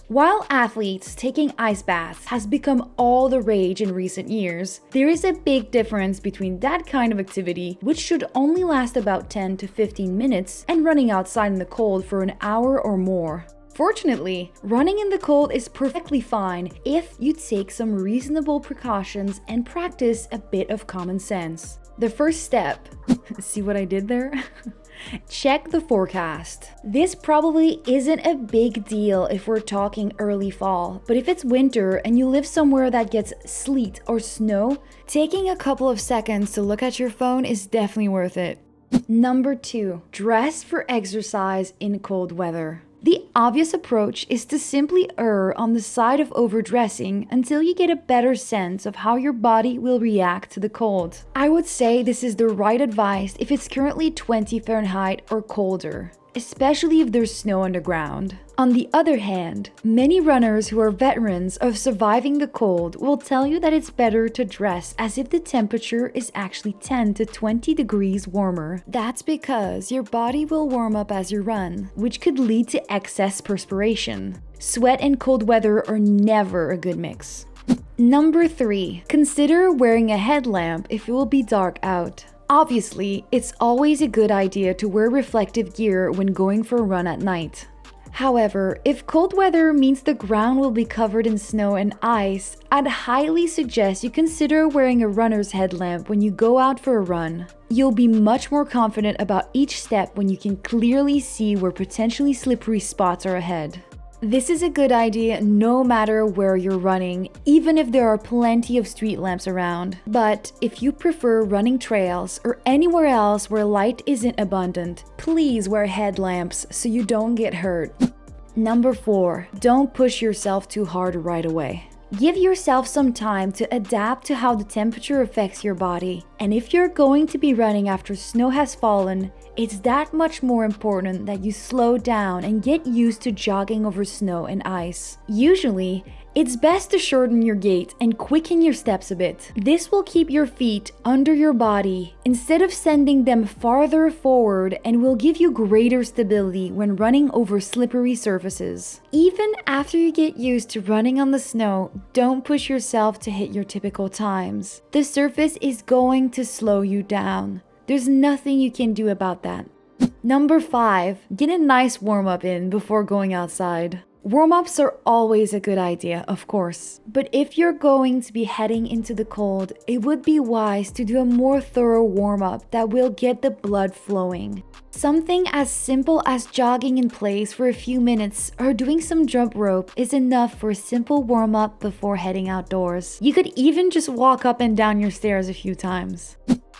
While athletes taking ice baths has become all the rage in recent years, there is a big difference between that kind of activity, which should only last about 10 to 15 minutes, and running outside in the cold for an hour or more. Fortunately, running in the cold is perfectly fine if you take some reasonable precautions and practice a bit of common sense. The first step, see what I did there? Check the forecast. This probably isn't a big deal if we're talking early fall, but if it's winter and you live somewhere that gets sleet or snow, taking a couple of seconds to look at your phone is definitely worth it. Number 2, dress for exercise in cold weather. The obvious approach is to simply err on the side of overdressing until you get a better sense of how your body will react to the cold. I would say this is the right advice if it's currently 20 Fahrenheit or colder, especially if there's snow on the ground. On the other hand, many runners who are veterans of surviving the cold will tell you that it's better to dress as if the temperature is actually 10 to 20 degrees warmer. That's because your body will warm up as you run, which could lead to excess perspiration. Sweat and cold weather are never a good mix. Number 3, consider wearing a headlamp if it will be dark out. Obviously, it's always a good idea to wear reflective gear when going for a run at night. However, if cold weather means the ground will be covered in snow and ice, I'd highly suggest you consider wearing a runner's headlamp when you go out for a run. You'll be much more confident about each step when you can clearly see where potentially slippery spots are ahead. This is a good idea no matter where you're running, even if there are plenty of street lamps around. But if you prefer running trails or anywhere else where light isn't abundant, please wear headlamps so you don't get hurt. Number 4, don't push yourself too hard right away. Give yourself some time to adapt to how the temperature affects your body. And if you're going to be running after snow has fallen, it's that much more important that you slow down and get used to jogging over snow and ice. Usually, it's best to shorten your gait and quicken your steps a bit. This will keep your feet under your body instead of sending them farther forward and will give you greater stability when running over slippery surfaces. Even after you get used to running on the snow, don't push yourself to hit your typical times. The surface is going to slow you down. There's nothing you can do about that. Number 5, get a nice warm-up in before going outside. Warm-ups are always a good idea, of course, but if you're going to be heading into the cold, it would be wise to do a more thorough warm-up that will get the blood flowing. Something as simple as jogging in place for a few minutes or doing some jump rope is enough for a simple warm-up before heading outdoors. You could even just walk up and down your stairs a few times.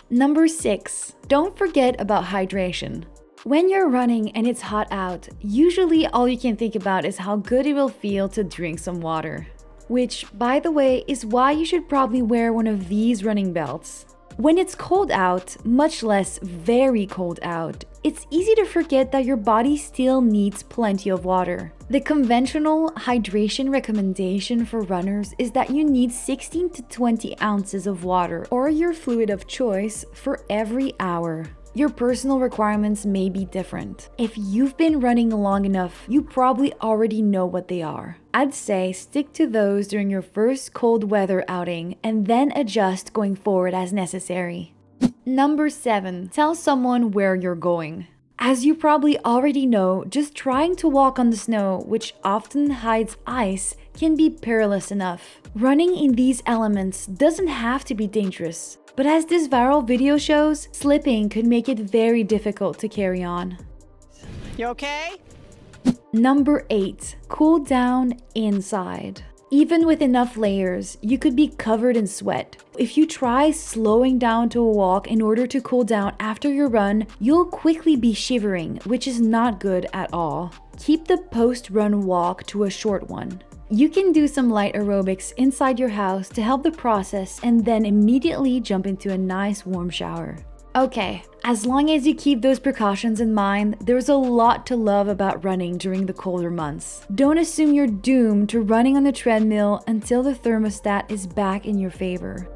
Number 6, don't forget about hydration. When you're running and it's hot out, usually all you can think about is how good it will feel to drink some water. Which, by the way, is why you should probably wear one of these running belts. When it's cold out, much less very cold out, it's easy to forget that your body still needs plenty of water. The conventional hydration recommendation for runners is that you need 16 to 20 ounces of water or your fluid of choice for every hour. Your personal requirements may be different. If you've been running long enough, you probably already know what they are. I'd say stick to those during your first cold weather outing and then adjust going forward as necessary. Number 7, tell someone where you're going. As you probably already know, just trying to walk on the snow, which often hides ice, can be perilous enough. Running in these elements doesn't have to be dangerous. But as this viral video shows, slipping could make it very difficult to carry on. You okay? Number 8, cool down inside. Even with enough layers, you could be covered in sweat. If you try slowing down to a walk in order to cool down after your run, you'll quickly be shivering, which is not good at all. Keep the post-run walk to a short one. You can do some light aerobics inside your house to help the process and then immediately jump into a nice warm shower. Okay, as long as you keep those precautions in mind, there's a lot to love about running during the colder months. Don't assume you're doomed to running on the treadmill until the thermostat is back in your favor.